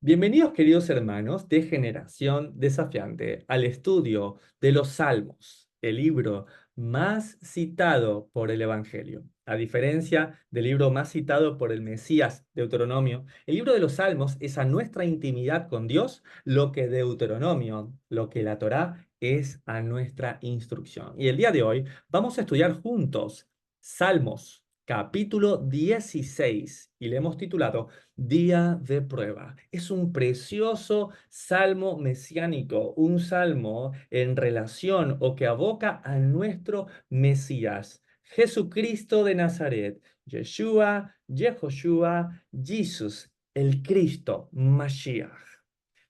Bienvenidos, queridos hermanos de Generación Desafiante, al estudio de los Salmos, el libro más citado por el Evangelio. A diferencia del libro más citado por el Mesías, Deuteronomio, el libro de los Salmos es a nuestra intimidad con Dios lo que Deuteronomio, lo que la Torá es a nuestra instrucción. Y el día de hoy vamos a estudiar juntos Salmos, capítulo 16, y le hemos titulado Día de prueba. Es un precioso salmo mesiánico, un salmo en relación o que aboca a nuestro Mesías, Jesucristo de Nazaret, Yeshua, Yehoshua, Jesus, el Cristo, Mashiach.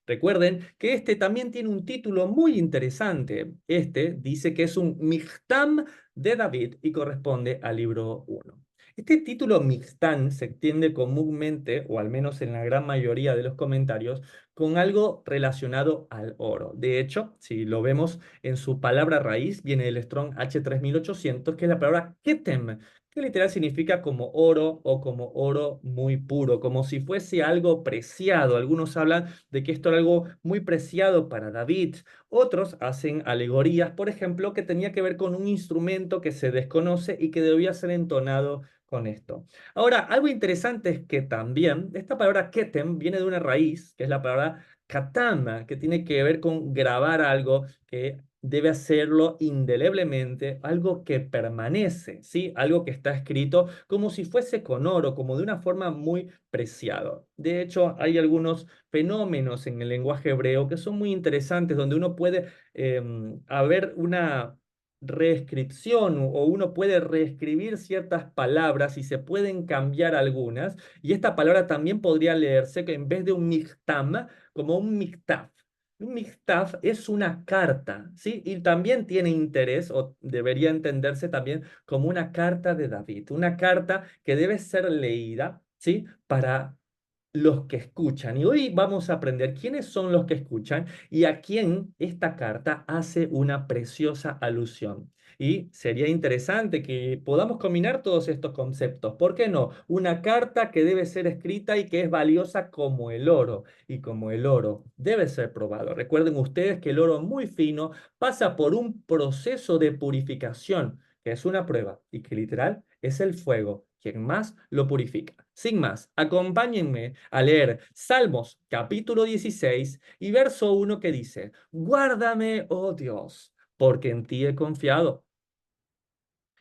Recuerden que este también tiene un título muy interesante. Este dice que es un Michtam de David y corresponde al libro 1. Este título Mixtán se entiende comúnmente, o al menos en la gran mayoría de los comentarios, con algo relacionado al oro. De hecho, si lo vemos en su palabra raíz, viene del Strong H3800, que es la palabra ketem, que literal significa como oro o como oro muy puro, como si fuese algo preciado. Algunos hablan de que esto era algo muy preciado para David. Otros hacen alegorías, por ejemplo, que tenía que ver con un instrumento que se desconoce y que debía ser entonado con esto. Ahora, algo interesante es que también esta palabra ketem viene de una raíz, que es la palabra katama, que tiene que ver con grabar algo que debe hacerlo indeleblemente, algo que permanece, ¿sí? Algo que está escrito como si fuese con oro, como de una forma muy preciado. De hecho, hay algunos fenómenos en el lenguaje hebreo que son muy interesantes, donde uno puede haber una reescripción o uno puede reescribir ciertas palabras y se pueden cambiar algunas. Y esta palabra también podría leerse que en vez de un mihtam, como un miktaf. Un miktaf es una carta, ¿sí? Y también tiene interés, o debería entenderse también como una carta de David, una carta que debe ser leída, ¿sí? Para los que escuchan. Y hoy vamos a aprender quiénes son los que escuchan y a quién esta carta hace una preciosa alusión. Y sería interesante que podamos combinar todos estos conceptos. ¿Por qué no? Una carta que debe ser escrita y que es valiosa como el oro. Y como el oro debe ser probado. Recuerden ustedes que el oro muy fino pasa por un proceso de purificación, que es una prueba y que literal es el fuego quien más lo purifica. Sin más, acompáñenme a leer Salmos capítulo 16 y verso 1 que dice, Guárdame, oh Dios, porque en ti he confiado.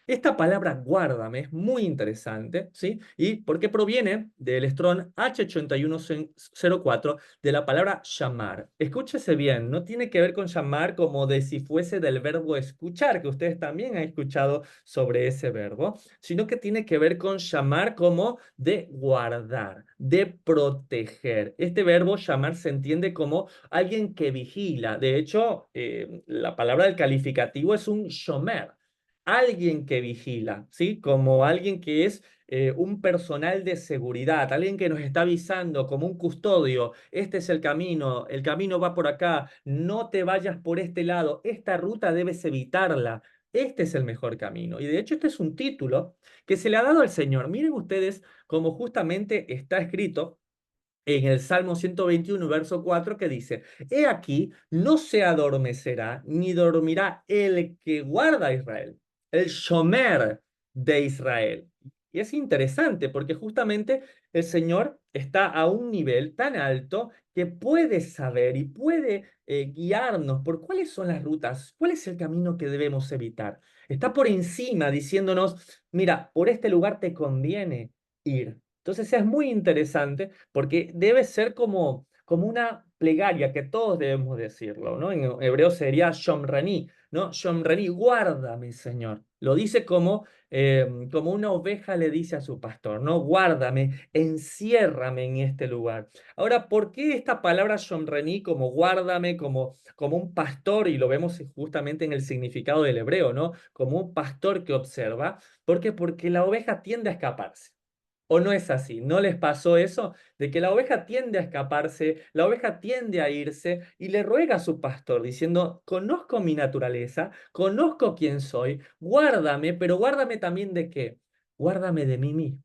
Esta palabra guárdame es muy interesante, ¿sí? Y porque proviene del Strong H8104 de la palabra llamar. Escúchese bien, no tiene que ver con llamar como de si fuese del verbo escuchar, que ustedes también han escuchado sobre ese verbo, sino que tiene que ver con llamar como de guardar, de proteger. Este verbo llamar se entiende como alguien que vigila. De hecho, la palabra del calificativo es un shomer, alguien que vigila, ¿sí? Como alguien que es un personal de seguridad, alguien que nos está avisando como un custodio, este es el camino va por acá, no te vayas por este lado, esta ruta debes evitarla. Este es el mejor camino. Y de hecho este es un título que se le ha dado al Señor. Miren ustedes cómo justamente está escrito en el Salmo 121, verso 4, que dice, He aquí, no se adormecerá, ni dormirá el que guarda a Israel, el Shomer de Israel. Y es interesante porque justamente el Señor está a un nivel tan alto que puede saber y puede guiarnos por cuáles son las rutas, cuál es el camino que debemos evitar. Está por encima diciéndonos, mira, por este lugar te conviene ir. Entonces es muy interesante porque debe ser como una plegaria que todos debemos decirlo, ¿no? En hebreo sería Shomrani, ¿no? Shomrani, guárdame, Señor. Lo dice como una oveja le dice a su pastor, ¿no? Guárdame, enciérrame en este lugar. Ahora, ¿por qué esta palabra Shomrani como guárdame, como un pastor, y lo vemos justamente en el significado del hebreo, ¿no? Como un pastor que observa? ¿Por qué? Porque la oveja tiende a escaparse. ¿O no es así? ¿No les pasó eso? De que la oveja tiende a escaparse, la oveja tiende a irse y le ruega a su pastor diciendo, conozco mi naturaleza, conozco quién soy, guárdame, pero guárdame también de qué? Guárdame de mí mismo.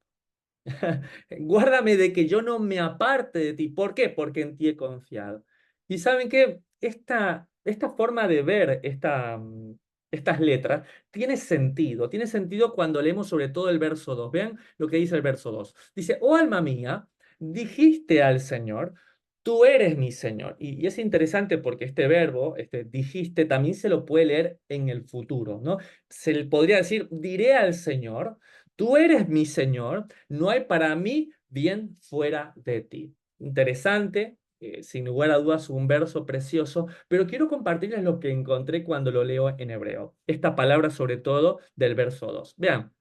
Guárdame de que yo no me aparte de ti. ¿Por qué? Porque en ti he confiado. Y saben que esta forma de ver estas letras tiene sentido cuando leemos sobre todo el verso 2. Vean lo que dice el verso 2. Dice, oh alma mía, dijiste al Señor, tú eres mi Señor. Y es interesante porque este verbo, este dijiste, también se lo puede leer en el futuro, ¿no? Se le podría decir, diré al Señor, tú eres mi Señor, no hay para mí bien fuera de ti. Interesante, sin lugar a dudas, un verso precioso, pero quiero compartirles lo que encontré cuando lo leo en hebreo. Esta palabra, sobre todo, del verso 2. Vean,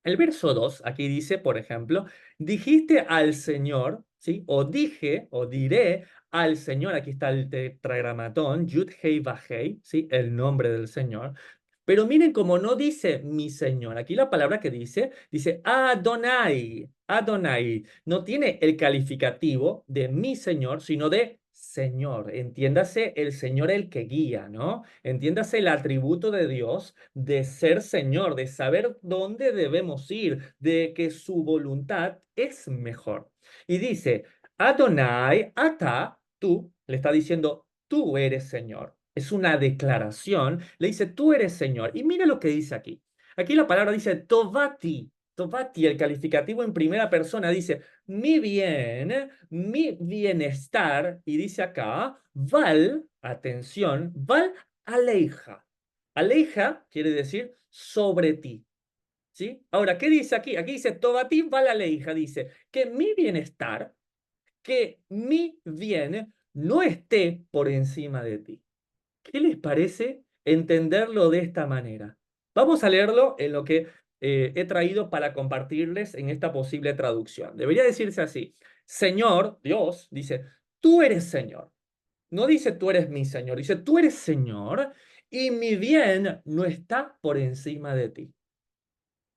el verso 2 aquí dice, por ejemplo, dijiste al Señor, ¿sí? O dije, o diré al Señor, aquí está el tetragramatón, Yud Hei Vah Hei, ¿sí? El nombre del Señor. Pero miren cómo no dice mi Señor. Aquí la palabra que dice Adonai. Adonai. No tiene el calificativo de mi Señor, sino de Señor. Entiéndase el Señor el que guía, ¿no? Entiéndase el atributo de Dios de ser Señor, de saber dónde debemos ir, de que su voluntad es mejor. Y dice, Adonai, ata, tú, le está diciendo, tú eres Señor. Es una declaración, le dice, tú eres Señor. Y mira lo que dice aquí. Aquí la palabra dice, Tovati. Tovati, el calificativo en primera persona, dice, mi bien, mi bienestar. Y dice acá, Val, atención, Val aleija. Aleija quiere decir sobre ti. ¿Sí? Ahora, ¿qué dice aquí? Aquí dice, Tovati Val aleija. Dice que mi bienestar, que mi bien no esté por encima de ti. ¿Qué les parece entenderlo de esta manera? Vamos a leerlo en lo que he traído para compartirles en esta posible traducción. Debería decirse así. Señor, Dios, dice, tú eres Señor. No dice tú eres mi Señor, dice tú eres Señor y mi bien no está por encima de ti.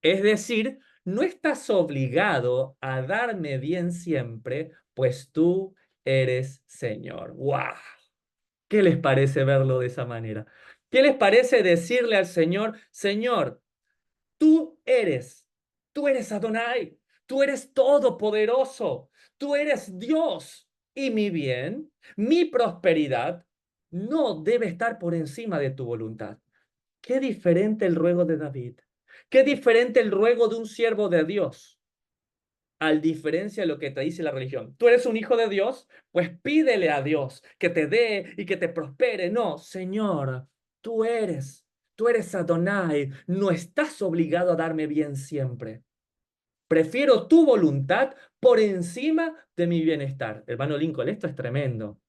Es decir, no estás obligado a darme bien siempre, pues tú eres Señor. ¡Wow! ¿Qué les parece verlo de esa manera? ¿Qué les parece decirle al Señor, Señor, tú eres, tú eres Adonai, tú eres todopoderoso, tú eres Dios y mi bien, mi prosperidad no debe estar por encima de tu voluntad? Qué diferente el ruego de David, qué diferente el ruego de un siervo de Dios al diferencia de lo que te dice la religión. Tú eres un hijo de Dios, pues pídele a Dios que te dé y que te prospere. No, Señor, tú eres Adonai, no estás obligado a darme bien siempre. Prefiero tu voluntad por encima de mi bienestar. Hermano Lincoln, esto es tremendo.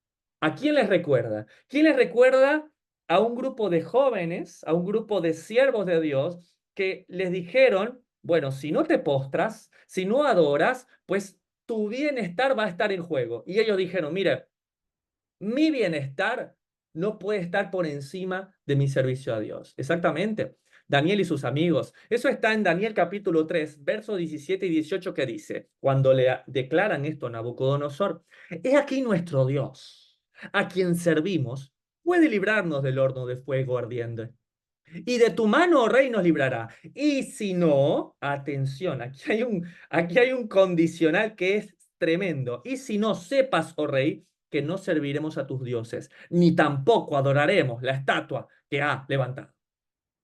¿A quién les recuerda? ¿Quién les recuerda a un grupo de jóvenes, a un grupo de siervos de Dios que les dijeron, bueno, si no te postras, si no adoras, pues tu bienestar va a estar en juego? Y ellos dijeron, mire, mi bienestar no puede estar por encima de mi servicio a Dios. Exactamente. Daniel y sus amigos. Eso está en Daniel capítulo 3, versos 17 y 18 que dice, cuando le declaran esto a Nabucodonosor, he aquí nuestro Dios, a quien servimos, puede librarnos del horno de fuego ardiente. Y de tu mano, oh rey, nos librará. Y si no, atención, aquí hay un condicional que es tremendo. Y si no, sepas, oh rey, que no serviremos a tus dioses, ni tampoco adoraremos la estatua que ha levantado.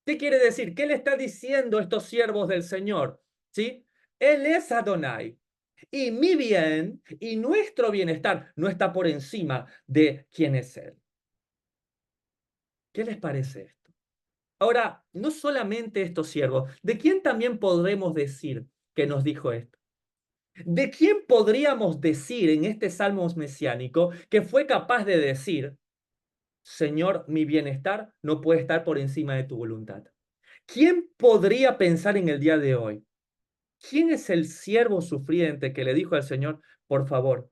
¿Qué quiere decir? ¿Qué le está diciendo estos siervos del Señor? ¿Sí? Él es Adonai. Y mi bien y nuestro bienestar no está por encima de quién es Él. ¿Qué les parece esto? Ahora, no solamente estos siervos, ¿de quién también podremos decir que nos dijo esto? ¿De quién podríamos decir en este salmo mesiánico que fue capaz de decir, Señor, mi bienestar no puede estar por encima de tu voluntad? ¿Quién podría pensar en el día de hoy? ¿Quién es el siervo sufriente que le dijo al Señor, por favor,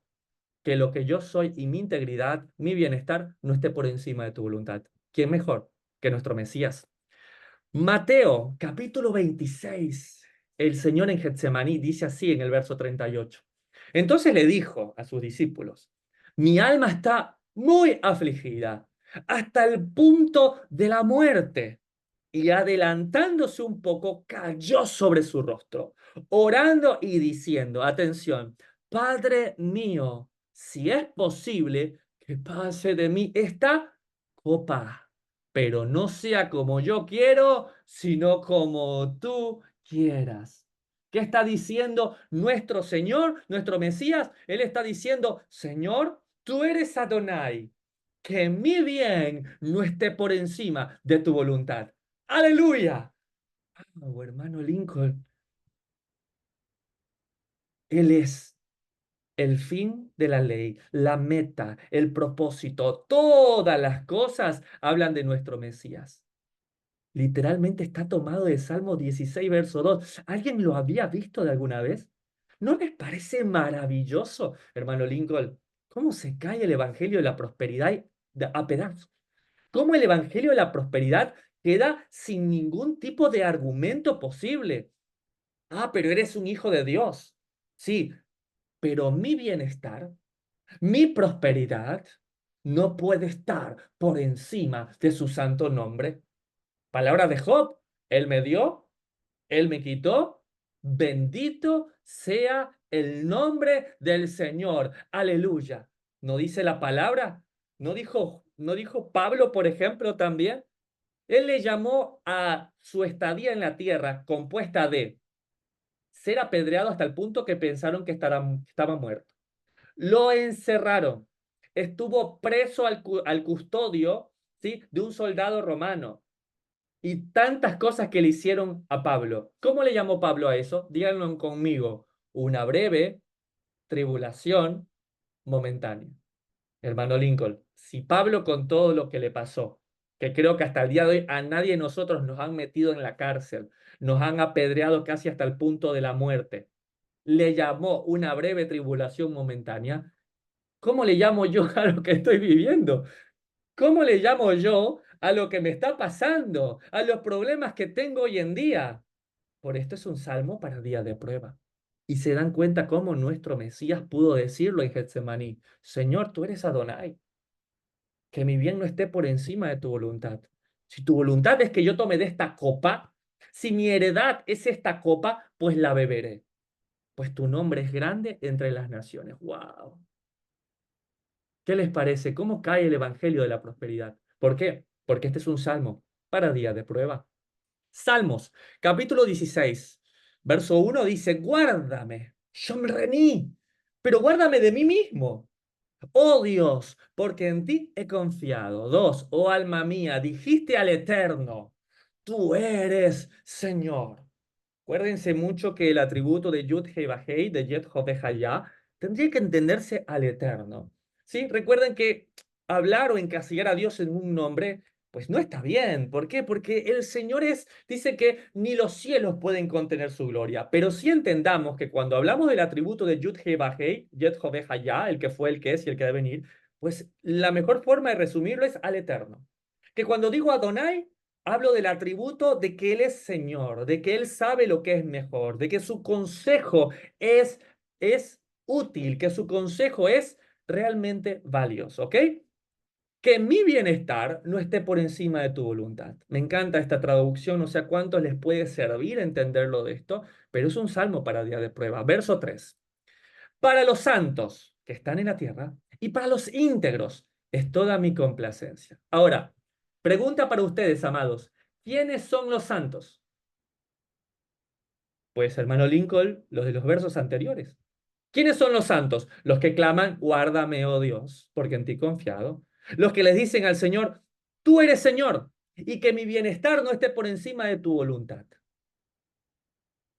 que lo que yo soy y mi integridad, mi bienestar, no esté por encima de tu voluntad? ¿Quién mejor que nuestro Mesías? Mateo, capítulo 26. El Señor en Getsemaní dice así en el verso 38. Entonces le dijo a sus discípulos, mi alma está muy afligida hasta el punto de la muerte. y adelantándose un poco, cayó sobre su rostro, orando y diciendo, atención, Padre mío, si es posible, que pase de mí esta copa, pero no sea como yo quiero, sino como tú quieras. ¿Qué está diciendo nuestro Señor, nuestro Mesías? Él está diciendo, Señor, tú eres Adonai, que mi bien no esté por encima de tu voluntad. Aleluya. Oh, hermano Lincoln, Él es el fin de la ley, la meta, el propósito. Todas las cosas hablan de nuestro Mesías. Literalmente está tomado de Salmo 16, verso 2. ¿Alguien lo había visto de alguna vez? ¿No les parece maravilloso, hermano Lincoln, cómo se cae el Evangelio de la prosperidad a pedazos? ¿Cómo el Evangelio de la prosperidad queda sin ningún tipo de argumento posible? Ah, pero eres un hijo de Dios. Sí, pero mi bienestar, mi prosperidad, no puede estar por encima de su santo nombre. Palabra de Job, él me dio, él me quitó. Bendito sea el nombre del Señor. Aleluya. ¿No dice la palabra? ¿No dijo Pablo, por ejemplo, también? Él le llamó a su estadía en la tierra, compuesta de ser apedreado hasta el punto que pensaron que estaba muerto. Lo encerraron. Estuvo preso al custodio, ¿sí?, de un soldado romano. Y tantas cosas que le hicieron a Pablo. ¿Cómo le llamó Pablo a eso? Díganlo conmigo. Una breve tribulación momentánea. Hermano Lincoln, si Pablo con todo lo que le pasó, que creo que hasta el día de hoy a nadie de nosotros nos han metido en la cárcel, nos han apedreado casi hasta el punto de la muerte, le llamó una breve tribulación momentánea, ¿cómo le llamo yo a lo que estoy viviendo? ¿Cómo le llamo yo a lo que me está pasando, a los problemas que tengo hoy en día? Por esto es un salmo para día de prueba. Y se dan cuenta cómo nuestro Mesías pudo decirlo en Getsemaní. Señor, tú eres Adonai, que mi bien no esté por encima de tu voluntad. Si tu voluntad es que yo tome de esta copa, si mi heredad es esta copa, pues la beberé. Pues tu nombre es grande entre las naciones. ¡Wow! ¿Qué les parece? ¿Cómo cae el evangelio de la prosperidad? ¿Por qué? Porque este es un salmo para día de prueba. Salmos, capítulo 16, verso 1 dice, guárdame, yo me rení, pero guárdame de mí mismo. Oh Dios, porque en ti he confiado. 2, oh alma mía, dijiste al Eterno, tú eres Señor. Acuérdense mucho que el atributo de Yud Hei Vahei, de Yet Jove Hayah, tendría que entenderse al Eterno. ¿Sí? Recuerden que hablar o encasillar a Dios en un nombre, pues no está bien. ¿Por qué? Porque el Señor dice que ni los cielos pueden contener su gloria. Pero sí entendamos que cuando hablamos del atributo de Yud Hei Vahei, Yet Jove Hayah, el que fue, el que es y el que debe venir, pues la mejor forma de resumirlo es al Eterno. Que cuando digo Adonai, hablo del atributo de que Él es Señor, de que Él sabe lo que es mejor, de que su consejo es útil, que su consejo es realmente valioso, ¿ok? Que mi bienestar no esté por encima de tu voluntad. Me encanta esta traducción, no sé a cuántos les puede servir entenderlo de esto, pero es un salmo para día de prueba. Verso 3. Para los santos que están en la tierra y para los íntegros es toda mi complacencia. Ahora, pregunta para ustedes, amados. ¿Quiénes son los santos? Pues, hermano Lincoln, los de los versos anteriores. ¿Quiénes son los santos? Los que claman, guárdame, oh Dios, porque en ti he confiado. Los que les dicen al Señor, tú eres Señor, y que mi bienestar no esté por encima de tu voluntad.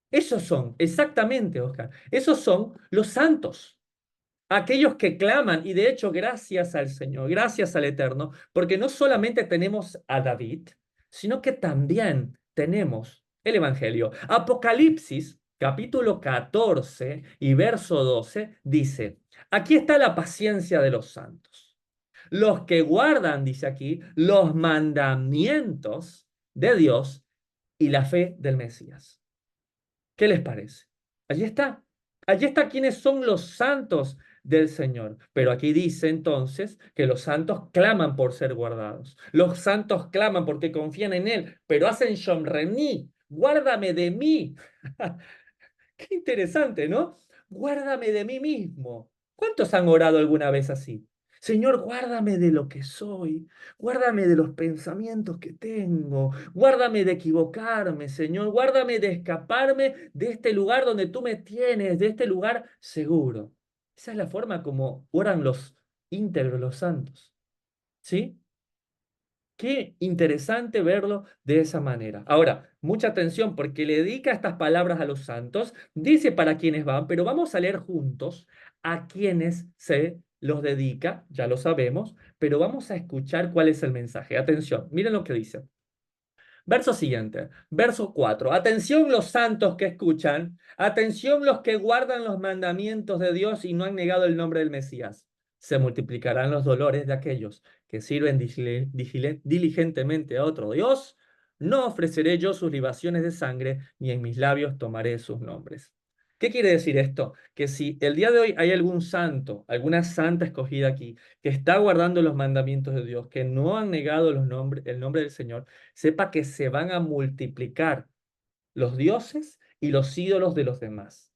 Esos son, exactamente, Oscar, esos son los santos. Aquellos que claman, y de hecho gracias al Señor, gracias al Eterno, porque no solamente tenemos a David, sino que también tenemos el Evangelio. Apocalipsis, capítulo 14 y verso 12, dice, aquí está la paciencia de los santos. Los que guardan, dice aquí, los mandamientos de Dios y la fe del Mesías. ¿Qué les parece? Allí está. Allí está quiénes son los santos del Señor. Pero aquí dice entonces que los santos claman por ser guardados. Los santos claman porque confían en Él, pero hacen Shomrení, guárdame de mí. Qué interesante, ¿no? Guárdame de mí mismo. ¿Cuántos han orado alguna vez así? Señor, guárdame de lo que soy, guárdame de los pensamientos que tengo, guárdame de equivocarme, Señor, guárdame de escaparme de este lugar donde tú me tienes, de este lugar seguro. Esa es la forma como oran los íntegros, los santos, ¿sí? Qué interesante verlo de esa manera. Ahora, mucha atención porque le dedica estas palabras a los santos, dice para quienes van, pero vamos a leer juntos a quienes se los dedica, ya lo sabemos, pero vamos a escuchar cuál es el mensaje. Atención, miren lo que dice. Verso siguiente, verso 4. Atención los santos que escuchan, atención los que guardan los mandamientos de Dios y no han negado el nombre del Mesías. Se multiplicarán los dolores de aquellos que sirven diligentemente a otro Dios. No ofreceré yo sus libaciones de sangre, ni en mis labios tomaré sus nombres. ¿Qué quiere decir esto? Que si el día de hoy hay algún santo, alguna santa escogida aquí, que está guardando los mandamientos de Dios, que no han negado el nombre del Señor, sepa que se van a multiplicar los dioses y los ídolos de los demás.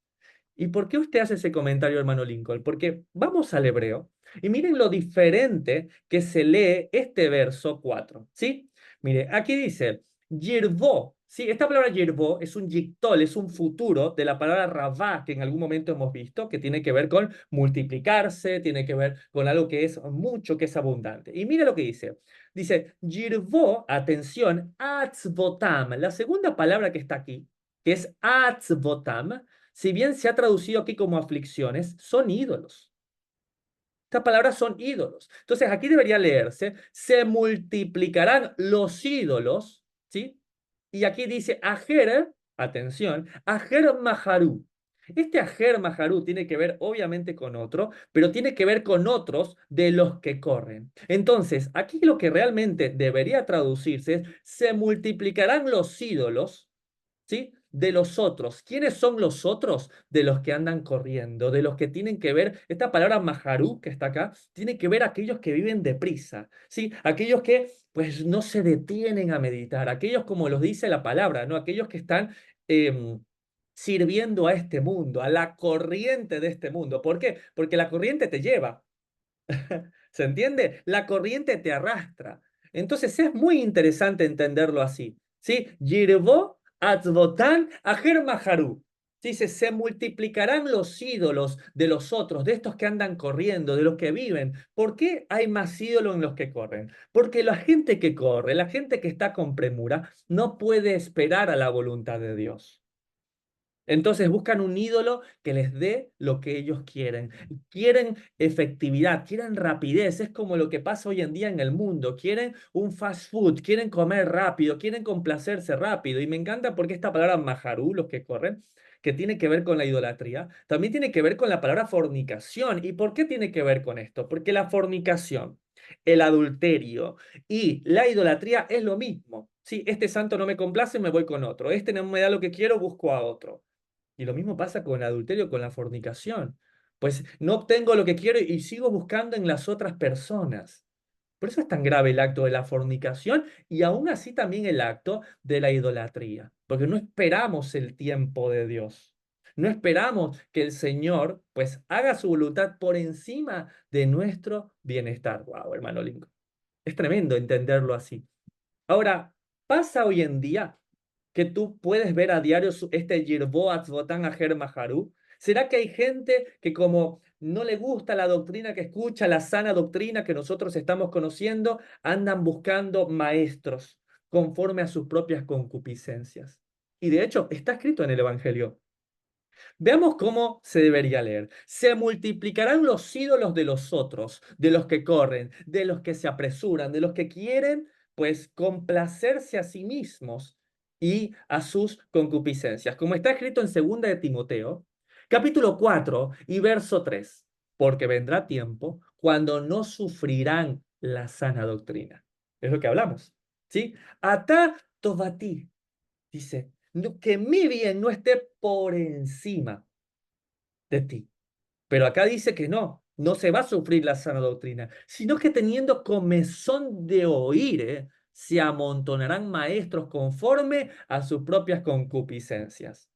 ¿Y por qué usted hace ese comentario, hermano Lincoln? Porque vamos al hebreo y miren lo diferente que se lee este verso 4, ¿sí? Mire, aquí dice, yirvó, ¿sí? Esta palabra yirvó es un yictol, es un futuro de la palabra rabá que en algún momento hemos visto, que tiene que ver con multiplicarse, tiene que ver con algo que es mucho, que es abundante. Y mire lo que dice. Dice, yirvó, atención, atzvotam. La segunda palabra que está aquí, que es atzvotam, si bien se ha traducido aquí como aflicciones, son ídolos. Estas palabras son ídolos. Entonces aquí debería leerse, se multiplicarán los ídolos, ¿sí? Y aquí dice Ajer, atención, Ajer Maharú. Este Ajer Maharú tiene que ver obviamente con otro, pero tiene que ver con otros de los que corren. Entonces, aquí lo que realmente debería traducirse es, se multiplicarán los ídolos, ¿sí? De los otros. ¿Quiénes son los otros? De los que andan corriendo, de los que tienen que ver, esta palabra maharú que está acá, tiene que ver aquellos que viven deprisa, ¿sí? Aquellos que pues no se detienen a meditar, aquellos como los dice la palabra, ¿no? Aquellos que están sirviendo a este mundo, a la corriente de este mundo. ¿Por qué? Porque la corriente te lleva. ¿Se entiende? La corriente te arrastra. Entonces es muy interesante entenderlo así. ¿Sí? Yirbo atzbotan ajer maharu. Dice, se multiplicarán los ídolos de los otros, de estos que andan corriendo, de los que viven. ¿Por qué hay más ídolos en los que corren? Porque la gente que corre, la gente que está con premura, no puede esperar a la voluntad de Dios. Entonces buscan un ídolo que les dé lo que ellos quieren. Quieren efectividad, quieren rapidez. Es como lo que pasa hoy en día en el mundo. Quieren un fast food, quieren comer rápido, quieren complacerse rápido. Y me encanta porque esta palabra maharú, los que corren, que tiene que ver con la idolatría, también tiene que ver con la palabra fornicación. ¿Y por qué tiene que ver con esto? Porque la fornicación, el adulterio y la idolatría es lo mismo. Sí, este santo no me complace, me voy con otro. Este no me da lo que quiero, busco a otro. Y lo mismo pasa con el adulterio, con la fornicación. Pues no obtengo lo que quiero y sigo buscando en las otras personas. Por eso es tan grave el acto de la fornicación y aún así también el acto de la idolatría, porque no esperamos el tiempo de Dios. No esperamos que el Señor pues haga su voluntad por encima de nuestro bienestar. Wow, hermano Lincoln. Es tremendo entenderlo así. Ahora, pasa hoy en día que tú puedes ver a diario este Yirboatz Botan Ajer Maharu. ¿Será que hay gente que como no le gusta la doctrina que escucha, la sana doctrina que nosotros estamos conociendo, andan buscando maestros conforme a sus propias concupiscencias? Y de hecho, está escrito en el Evangelio. Veamos cómo se debería leer. Se multiplicarán los ídolos de los otros, de los que corren, de los que se apresuran, de los que quieren, pues, complacerse a sí mismos y a sus concupiscencias. Como está escrito en 2 de Timoteo, capítulo 4 y verso 3. Porque vendrá tiempo cuando no sufrirán la sana doctrina. Es lo que hablamos, ¿sí? Atá tovati, dice, que mi bien no esté por encima de ti. Pero acá dice que no, no se va a sufrir la sana doctrina, sino que teniendo comezón de oír, se amontonarán maestros conforme a sus propias concupiscencias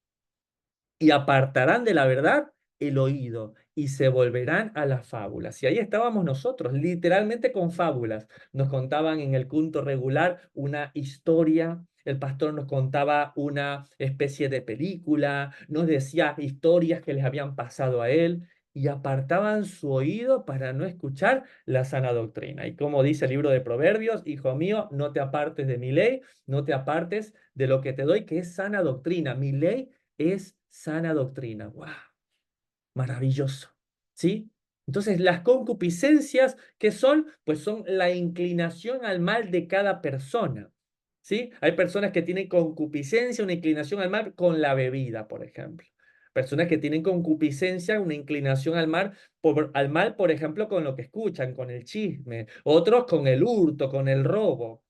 y apartarán de la verdad el oído y se volverán a las fábulas. Y ahí estábamos nosotros, literalmente con fábulas. Nos contaban en el culto regular una historia, el pastor nos contaba una especie de película, nos decía historias que les habían pasado a él y apartaban su oído para no escuchar la sana doctrina. Y como dice el libro de Proverbios, hijo mío, no te apartes de mi ley, no te apartes de lo que te doy, que es sana doctrina. Mi ley es sana doctrina. ¡Wow! Maravilloso. ¿Sí? Entonces, las concupiscencias, ¿qué son? Pues son la inclinación al mal de cada persona. ¿Sí? Hay personas que tienen concupiscencia, una inclinación al mal con la bebida, por ejemplo. Personas que tienen concupiscencia, una inclinación al mal, por ejemplo, con lo que escuchan, con el chisme. Otros con el hurto, con el robo.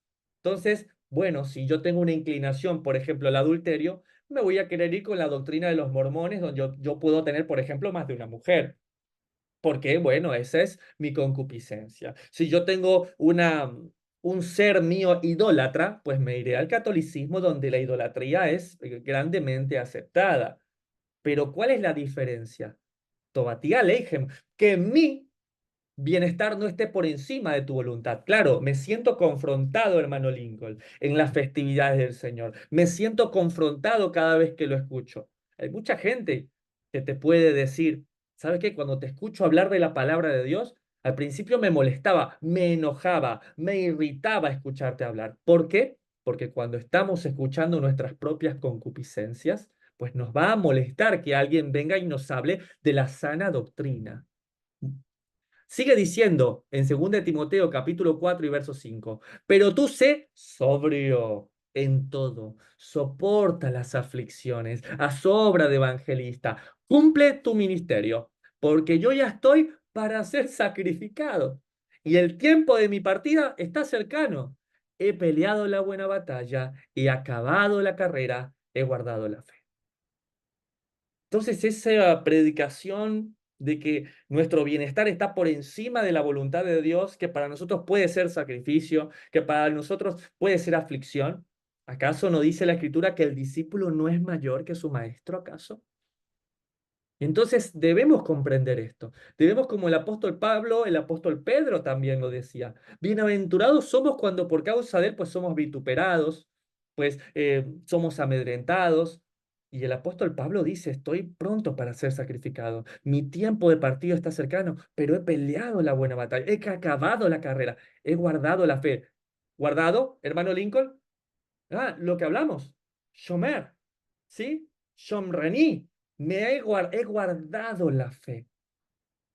Entonces, bueno, si yo tengo una inclinación, por ejemplo, al adulterio, me voy a querer ir con la doctrina de los mormones, donde yo puedo tener, por ejemplo, más de una mujer. Porque, bueno, esa es mi concupiscencia. Si yo tengo un ser mío idólatra, pues me iré al catolicismo, donde la idolatría es grandemente aceptada. Pero ¿cuál es la diferencia? Tobatía Leijem, que mi bienestar no esté por encima de tu voluntad. Claro, me siento confrontado, hermano Lincoln, en las festividades del Señor. Me siento confrontado cada vez que lo escucho. Hay mucha gente que te puede decir, ¿sabes qué? Cuando te escucho hablar de la palabra de Dios, al principio me molestaba, me enojaba, me irritaba escucharte hablar. ¿Por qué? Porque cuando estamos escuchando nuestras propias concupiscencias, pues nos va a molestar que alguien venga y nos hable de la sana doctrina. Sigue diciendo en 2 Timoteo capítulo 4 y verso 5, pero tú sé sobrio en todo, soporta las aflicciones, a sobra de evangelista, cumple tu ministerio, porque yo ya estoy para ser sacrificado y el tiempo de mi partida está cercano. He peleado la buena batalla, he acabado la carrera, he guardado la fe. Entonces, esa predicación de que nuestro bienestar está por encima de la voluntad de Dios, que para nosotros puede ser sacrificio, que para nosotros puede ser aflicción, ¿acaso no dice la Escritura que el discípulo no es mayor que su maestro, acaso? Entonces debemos comprender esto. Debemos, como el apóstol Pablo, el apóstol Pedro también lo decía, bienaventurados somos cuando por causa de él pues somos vituperados, pues somos amedrentados. Y el apóstol Pablo dice, estoy pronto para ser sacrificado. Mi tiempo de partido está cercano, pero he peleado la buena batalla, he acabado la carrera, he guardado la fe. ¿Guardado, hermano Lincoln? Ah, lo que hablamos. Shomer, ¿sí? Shomrení. He guardado la fe.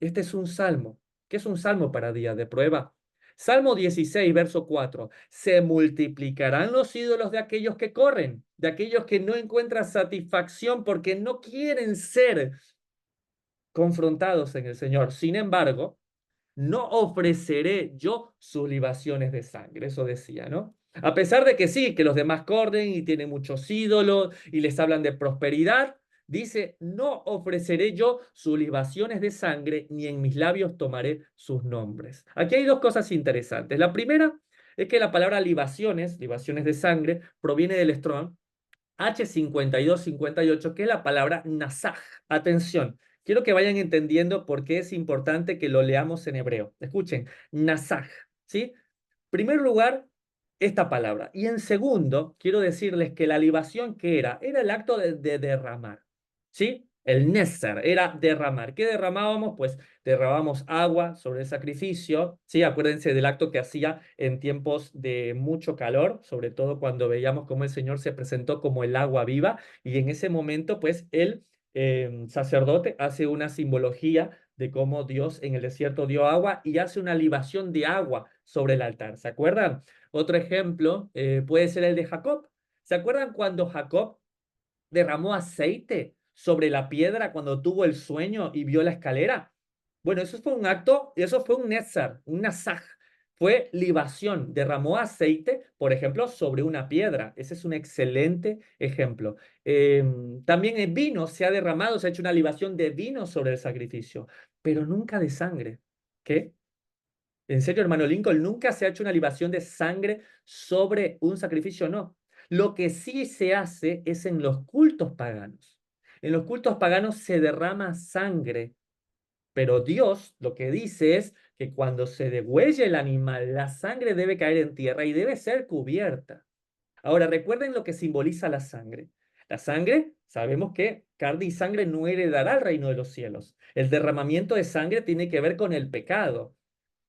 Este es un salmo. ¿Qué es un salmo para día de prueba? Salmo 16, verso 4. Se multiplicarán los ídolos de aquellos que corren, de aquellos que no encuentran satisfacción porque no quieren ser confrontados en el Señor. Sin embargo, no ofreceré yo sus libaciones de sangre, eso decía, ¿no? A pesar de que sí, que los demás corren y tienen muchos ídolos y les hablan de prosperidad, dice, no ofreceré yo sus libaciones de sangre, ni en mis labios tomaré sus nombres. Aquí hay dos cosas interesantes. La primera es que la palabra libaciones, libaciones de sangre, proviene del Strong H5258, que es la palabra nasaj. Atención, quiero que vayan entendiendo por qué es importante que lo leamos en hebreo. Escuchen, nasaj, ¿sí? Primer lugar, esta palabra. Y en segundo, quiero decirles que la libación que era el acto de derramar, ¿sí? El Nesser era derramar. ¿Qué derramábamos? Pues derramábamos agua sobre el sacrificio, ¿sí? Acuérdense del acto que hacía en tiempos de mucho calor, sobre todo cuando veíamos cómo el Señor se presentó como el agua viva y en ese momento, pues el sacerdote hace una simbología de cómo Dios en el desierto dio agua y hace una libación de agua sobre el altar. ¿Se acuerdan? Otro ejemplo puede ser el de Jacob. ¿Se acuerdan cuando Jacob derramó aceite sobre la piedra cuando tuvo el sueño y vio la escalera? Bueno, eso fue un acto, eso fue un Netzar, un Nasaj. fue libación, derramó aceite, por ejemplo, sobre una piedra. Ese es un excelente ejemplo. También el vino se ha derramado, se ha hecho una libación de vino sobre el sacrificio, pero nunca de sangre. ¿Qué? En serio, hermano Lincoln, nunca se ha hecho una libación de sangre sobre un sacrificio, no. Lo que sí se hace es en los cultos paganos. En los cultos paganos se derrama sangre, pero Dios lo que dice es que cuando se degüelle el animal, la sangre debe caer en tierra y debe ser cubierta. Ahora, recuerden lo que simboliza la sangre. La sangre, sabemos que carne y sangre no heredará el reino de los cielos. El derramamiento de sangre tiene que ver con el pecado.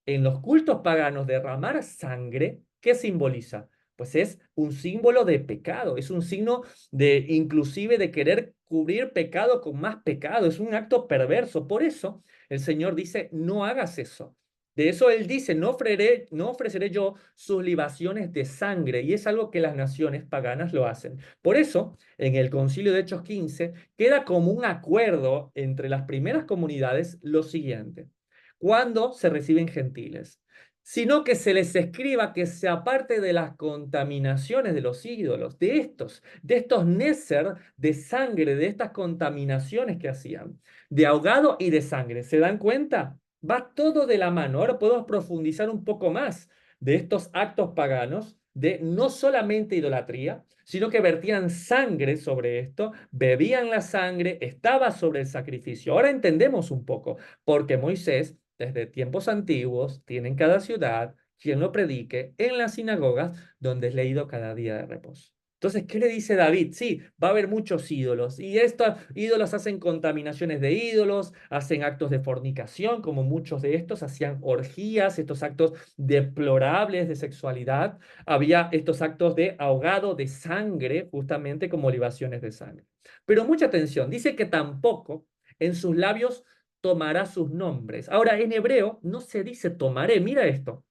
En los cultos paganos, derramar sangre, ¿qué simboliza? Pues es un símbolo de pecado, es un signo de inclusive de querer cubrir pecado con más pecado, es un acto perverso. Por eso el Señor dice, no hagas eso. De eso Él dice, no ofreceré yo sus libaciones de sangre, y es algo que las naciones paganas lo hacen. Por eso, en el Concilio de Hechos 15, queda como un acuerdo entre las primeras comunidades lo siguiente: cuando se reciben gentiles, sino que se les escriba que se aparte de las contaminaciones de los ídolos, de estos néser de sangre, de estas contaminaciones que hacían, de ahogado y de sangre. ¿Se dan cuenta? Va todo de la mano. Ahora podemos profundizar un poco más de estos actos paganos, de no solamente idolatría, sino que vertían sangre sobre esto, bebían la sangre, estaba sobre el sacrificio. Ahora entendemos un poco, porque Moisés desde tiempos antiguos tiene en cada ciudad quien lo predique en las sinagogas donde es leído cada día de reposo. Entonces, ¿qué le dice David? Sí, va a haber muchos ídolos y estos ídolos hacen contaminaciones de ídolos, hacen actos de fornicación, como muchos de estos hacían orgías, estos actos deplorables de sexualidad. Había estos actos de ahogado de sangre, justamente como libaciones de sangre. Pero mucha atención, dice que tampoco en sus labios tomará sus nombres. Ahora, en hebreo no se dice tomaré. Mira esto.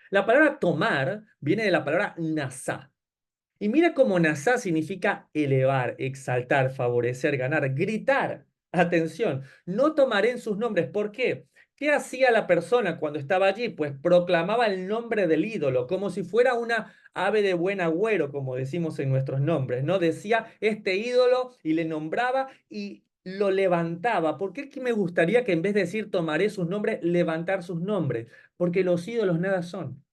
La palabra tomar viene de la palabra nasá. Y mira cómo nasá significa elevar, exaltar, favorecer, ganar, gritar. Atención, no tomaré en sus nombres. ¿Por qué? ¿Qué hacía la persona cuando estaba allí? Pues proclamaba el nombre del ídolo, como si fuera una ave de buen agüero, como decimos en nuestros nombres, ¿no? Decía este ídolo y le nombraba y lo levantaba. ¿Por qué es que me gustaría que en vez de decir tomaré sus nombres, levantar sus nombres? Porque los ídolos nada son.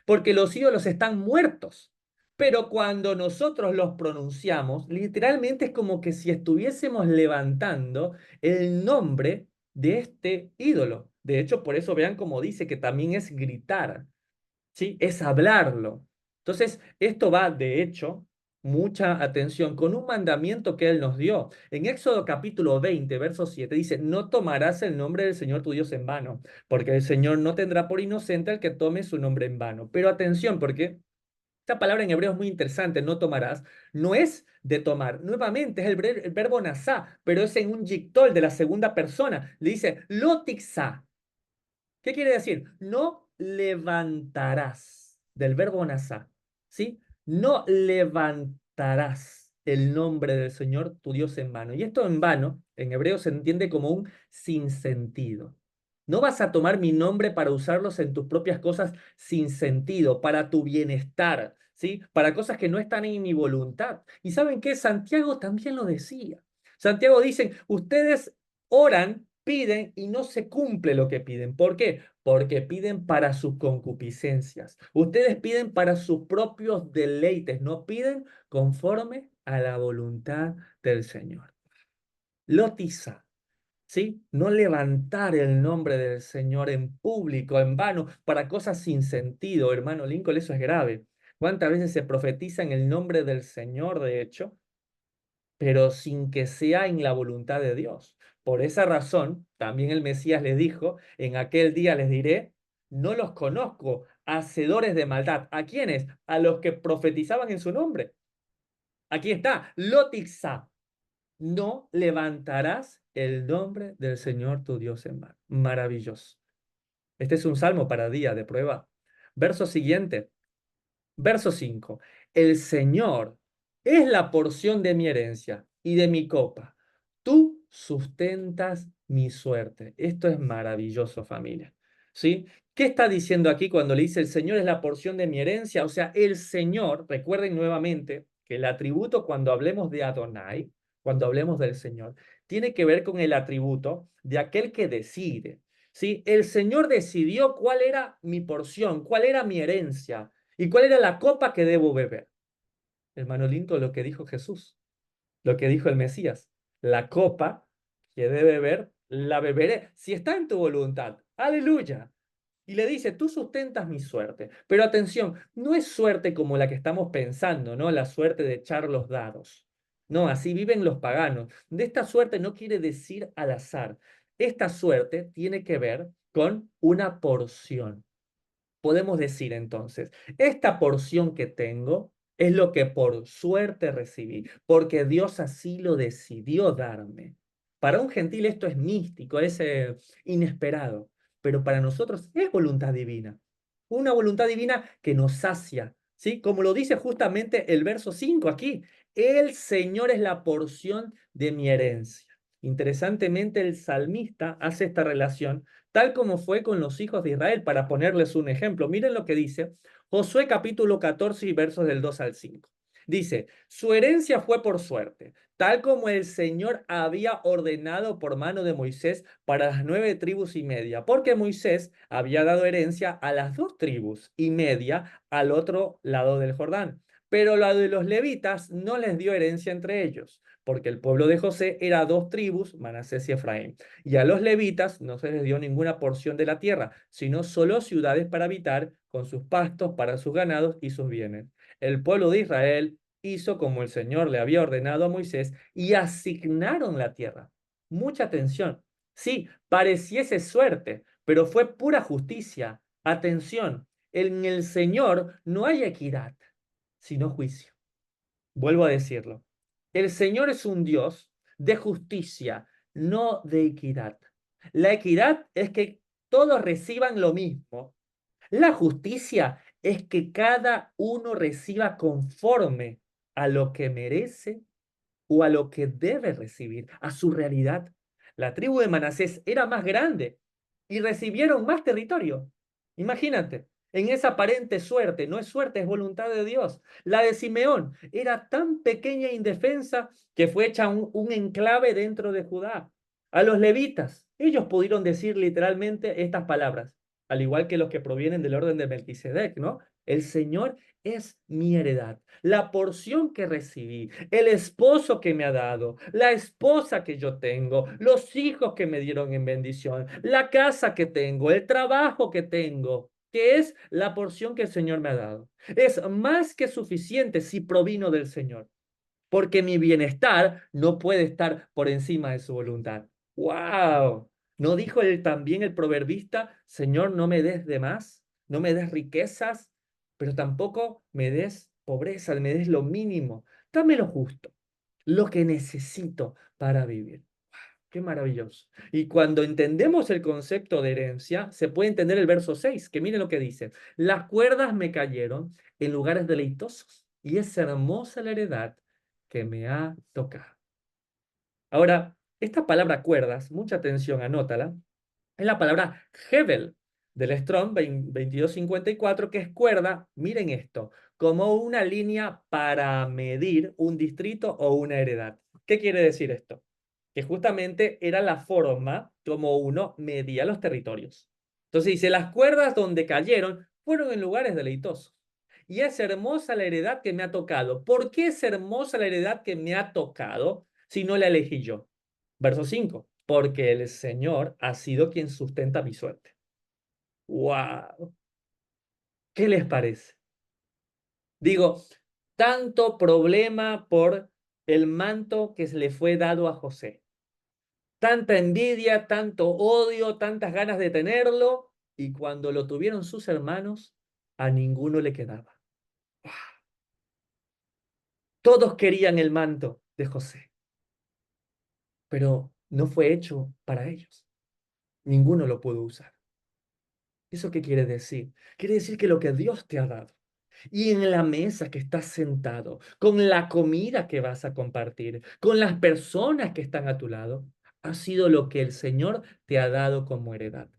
Porque los ídolos están muertos. Pero cuando nosotros los pronunciamos, literalmente es como que si estuviésemos levantando el nombre de este ídolo. De hecho, por eso vean como dice que también es gritar, ¿sí? Es hablarlo. Entonces, esto va, de hecho, mucha atención con un mandamiento que Él nos dio. En Éxodo capítulo 20, verso 7, dice, no tomarás el nombre del Señor tu Dios en vano, porque el Señor no tendrá por inocente al que tome su nombre en vano. Pero atención, porque esta palabra en hebreo es muy interesante, no tomarás, no es de tomar. Nuevamente es el verbo nasá, pero es en un yictol de la segunda persona. Le dice, lotixá. ¿Qué quiere decir? No levantarás, del verbo nasá, ¿sí? No levantarás el nombre del Señor tu Dios en vano. Y esto en vano, en hebreo se entiende como un sinsentido. No vas a tomar mi nombre para usarlos en tus propias cosas sin sentido, para tu bienestar, ¿sí? Para cosas que no están en mi voluntad. ¿Y saben qué? Santiago también lo decía. Santiago dice, ustedes oran, piden y no se cumple lo que piden. ¿Por qué? Porque piden para sus concupiscencias. Ustedes piden para sus propios deleites, no piden conforme a la voluntad del Señor. Lotiza, ¿sí? No levantar el nombre del Señor en público, en vano, para cosas sin sentido, hermano Lincoln, eso es grave. ¿Cuántas veces se profetiza en el nombre del Señor, de hecho, pero sin que sea en la voluntad de Dios? Por esa razón, también el Mesías les dijo, en aquel día les diré, no los conozco, hacedores de maldad. ¿A quiénes? A los que profetizaban en su nombre. Aquí está, Lotixa, no levantarás el nombre del Señor tu Dios en vano. Maravilloso. Este es un salmo para día de prueba. Verso siguiente. Verso 5. El Señor es la porción de mi herencia y de mi copa. Tú sustentas mi suerte. Esto es maravilloso, familia. ¿Sí? ¿Qué está diciendo aquí cuando le dice el Señor es la porción de mi herencia? O sea, el Señor, recuerden nuevamente que el atributo cuando hablemos de Adonai, cuando hablemos del Señor, tiene que ver con el atributo de aquel que decide. ¿Sí? El Señor decidió cuál era mi porción, cuál era mi herencia y cuál era la copa que debo beber. Hermano Linto, lo que dijo Jesús, lo que dijo el Mesías, la copa que debe beber, la beberé, si está en tu voluntad. Aleluya. Y le dice, tú sustentas mi suerte. Pero atención, no es suerte como la que estamos pensando, ¿no? La suerte de echar los dados. No, así viven los paganos. De esta suerte no quiere decir al azar. Esta suerte tiene que ver con una porción. Podemos decir entonces, esta porción que tengo es lo que por suerte recibí, porque Dios así lo decidió darme. Para un gentil esto es místico, es inesperado, pero para nosotros es voluntad divina. Una voluntad divina que nos sacia, ¿sí? Como lo dice justamente el verso 5 aquí, el Señor es la porción de mi herencia. Interesantemente, el salmista hace esta relación tal como fue con los hijos de Israel, para ponerles un ejemplo. Miren lo que dice Josué capítulo 14 y versos del 2 al 5. Dice, su herencia fue por suerte, tal como el Señor había ordenado por mano de Moisés para las 9 tribus y media, porque Moisés había dado herencia a las 2 tribus y media al otro lado del Jordán. Pero la de los levitas no les dio herencia entre ellos, porque el pueblo de José era 2 tribus, Manasés y Efraín. Y a los levitas no se les dio ninguna porción de la tierra, sino solo ciudades para habitar, con sus pastos para sus ganados y sus bienes. El pueblo de Israel hizo como el Señor le había ordenado a Moisés y asignaron la tierra. Mucha atención. Sí, pareciese suerte, pero fue pura justicia. Atención, en el Señor no hay equidad, sino juicio. Vuelvo a decirlo. El Señor es un Dios de justicia, no de equidad. La equidad es que todos reciban lo mismo. La justicia es que cada uno reciba conforme a lo que merece o a lo que debe recibir, a su realidad. La tribu de Manasés era más grande y recibieron más territorio. Imagínate, en esa aparente suerte, no es suerte, es voluntad de Dios. La de Simeón era tan pequeña e indefensa que fue hecha un enclave dentro de Judá. A los levitas, ellos pudieron decir literalmente estas palabras, al igual que los que provienen del orden de Melquisedec, ¿no? El Señor es mi heredad, la porción que recibí, el esposo que me ha dado, la esposa que yo tengo, los hijos que me dieron en bendición, la casa que tengo, el trabajo que tengo, que es la porción que el Señor me ha dado. Es más que suficiente si provino del Señor, porque mi bienestar no puede estar por encima de su voluntad. ¡Wow! ¿No dijo también el proverbista, Señor, no me des de más, no me des riquezas, pero tampoco me des pobreza, me des lo mínimo, dame lo justo, lo que necesito para vivir? Qué maravilloso. Y cuando entendemos el concepto de herencia, se puede entender el verso 6, que miren lo que dice. Las cuerdas me cayeron en lugares deleitosos y es hermosa la heredad que me ha tocado. Ahora, esta palabra cuerdas, mucha atención, anótala, es la palabra Hebel del Strong 2254, que es cuerda, miren esto, como una línea para medir un distrito o una heredad. ¿Qué quiere decir esto? Que justamente era la forma como uno medía los territorios. Entonces dice, las cuerdas donde cayeron fueron en lugares deleitosos. Y es hermosa la heredad que me ha tocado. ¿Por qué es hermosa la heredad que me ha tocado si no la elegí yo? Verso 5, porque el Señor ha sido quien sustenta mi suerte. ¡Wow! ¿Qué les parece? Digo, tanto problema por el manto que se le fue dado a José. Tanta envidia, tanto odio, tantas ganas de tenerlo, y cuando lo tuvieron sus hermanos, a ninguno le quedaba. Todos querían el manto de José, pero no fue hecho para ellos. Ninguno lo pudo usar. ¿Eso qué quiere decir? Quiere decir que lo que Dios te ha dado y en la mesa que estás sentado, con la comida que vas a compartir, con las personas que están a tu lado, ha sido lo que el Señor te ha dado como heredad.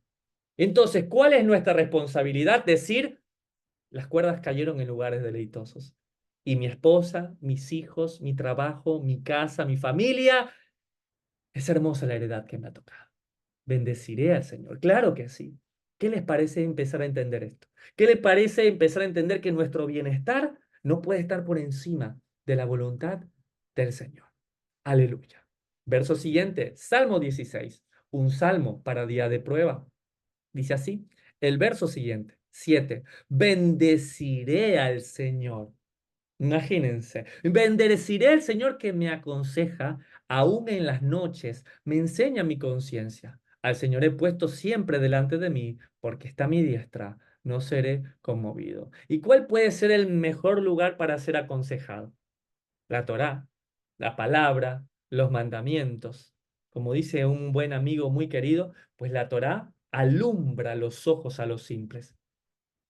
Entonces, ¿cuál es nuestra responsabilidad? Decir, las cuerdas cayeron en lugares deleitosos. Y mi esposa, mis hijos, mi trabajo, mi casa, mi familia, es hermosa la heredad que me ha tocado. Bendeciré al Señor. Claro que sí. ¿Qué les parece empezar a entender esto? ¿Qué les parece empezar a entender que nuestro bienestar no puede estar por encima de la voluntad del Señor? Aleluya. Verso siguiente, Salmo 16, un salmo para día de prueba. Dice así, el verso siguiente, 7, bendeciré al Señor. Imagínense, bendeciré al Señor que me aconseja, aún en las noches, me enseña mi conciencia. Al Señor he puesto siempre delante de mí, porque está a mi diestra, no seré conmovido. ¿Y cuál puede ser el mejor lugar para ser aconsejado? La Torá, la palabra, los mandamientos. Como dice un buen amigo muy querido, pues la Torá alumbra los ojos a los simples,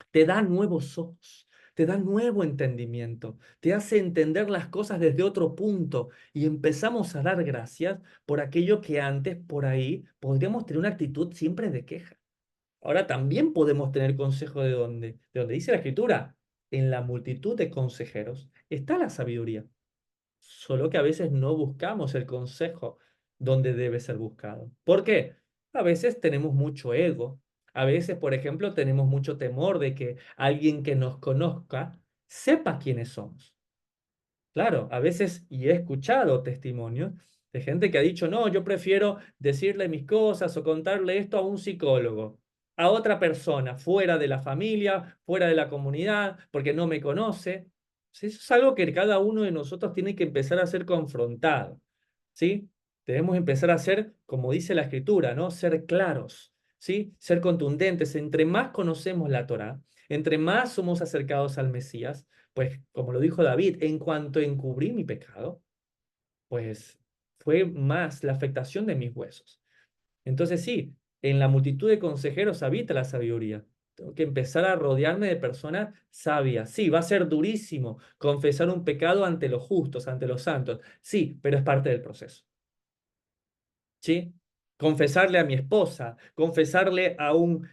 te da nuevos ojos, te da nuevo entendimiento, te hace entender las cosas desde otro punto y empezamos a dar gracias por aquello que antes por ahí podríamos tener una actitud siempre de queja. Ahora también podemos tener consejo de donde dice la Escritura, en la multitud de consejeros está la sabiduría. Solo que a veces no buscamos el consejo donde debe ser buscado. ¿Por qué? A veces tenemos mucho ego. A veces, por ejemplo, tenemos mucho temor de que alguien que nos conozca sepa quiénes somos. Claro, a veces, y he escuchado testimonios de gente que ha dicho, no, yo prefiero decirle mis cosas o contarle esto a un psicólogo, a otra persona, fuera de la familia, fuera de la comunidad, porque no me conoce. Sí, eso es algo que cada uno de nosotros tiene que empezar a ser confrontado, ¿sí? Debemos empezar a ser, como dice la Escritura, ¿no? Ser claros, ¿sí? Ser contundentes. Entre más conocemos la Torá, entre más somos acercados al Mesías, pues como lo dijo David, en cuanto encubrí mi pecado, pues fue más la afectación de mis huesos. Entonces sí, en la multitud de consejeros habita la sabiduría. Tengo que empezar a rodearme de personas sabias. Sí, va a ser durísimo confesar un pecado ante los justos, ante los santos. Sí, pero es parte del proceso. ¿Sí? Confesarle a mi esposa, confesarle a un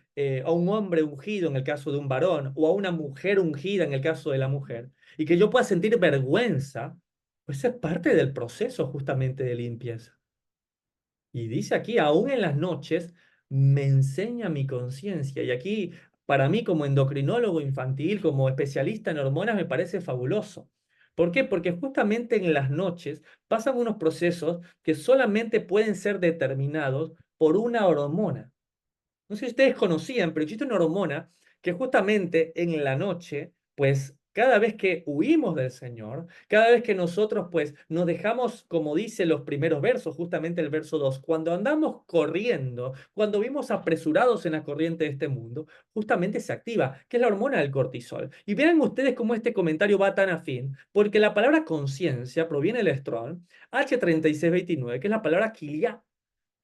hombre ungido en el caso de un varón, o a una mujer ungida en el caso de la mujer, y que yo pueda sentir vergüenza, pues es parte del proceso justamente de limpieza. Y dice aquí, aún en las noches, me enseña mi conciencia. Y aquí, para mí, como endocrinólogo infantil, como especialista en hormonas, me parece fabuloso. ¿Por qué? Porque justamente en las noches pasan unos procesos que solamente pueden ser determinados por una hormona. No sé si ustedes conocían, pero existe una hormona que justamente en la noche, pues cada vez que huimos del Señor, cada vez que nosotros pues nos dejamos, como dice los primeros versos, justamente el verso 2, cuando andamos corriendo, cuando vimos apresurados en la corriente de este mundo, justamente se activa, que es la hormona del cortisol. Y vean ustedes cómo este comentario va tan afín, porque la palabra conciencia proviene del estrón H3629, que es la palabra kilia,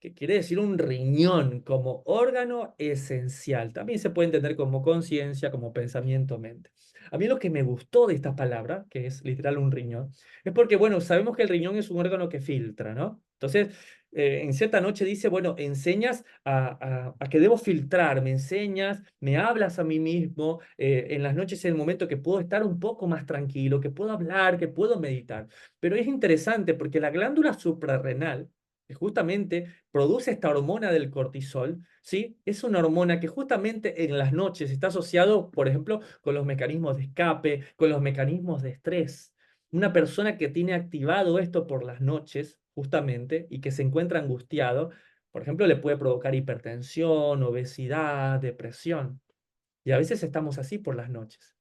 que quiere decir un riñón como órgano esencial. También se puede entender como conciencia, como pensamiento, mente. A mí lo que me gustó de esta palabra, que es literal un riñón, es porque, bueno, sabemos que el riñón es un órgano que filtra, ¿no? Entonces, en cierta noche dice, bueno, enseñas a que debo filtrar, me enseñas, me hablas a mí mismo, en las noches es el momento que puedo estar un poco más tranquilo, que puedo hablar, que puedo meditar. Pero es interesante porque la glándula suprarrenal, que justamente produce esta hormona del cortisol, ¿sí? Es una hormona que justamente en las noches está asociado, por ejemplo, con los mecanismos de escape, con los mecanismos de estrés. Una persona que tiene activado esto por las noches, justamente, y que se encuentra angustiado, por ejemplo, le puede provocar hipertensión, obesidad, depresión. Y a veces estamos así por las noches.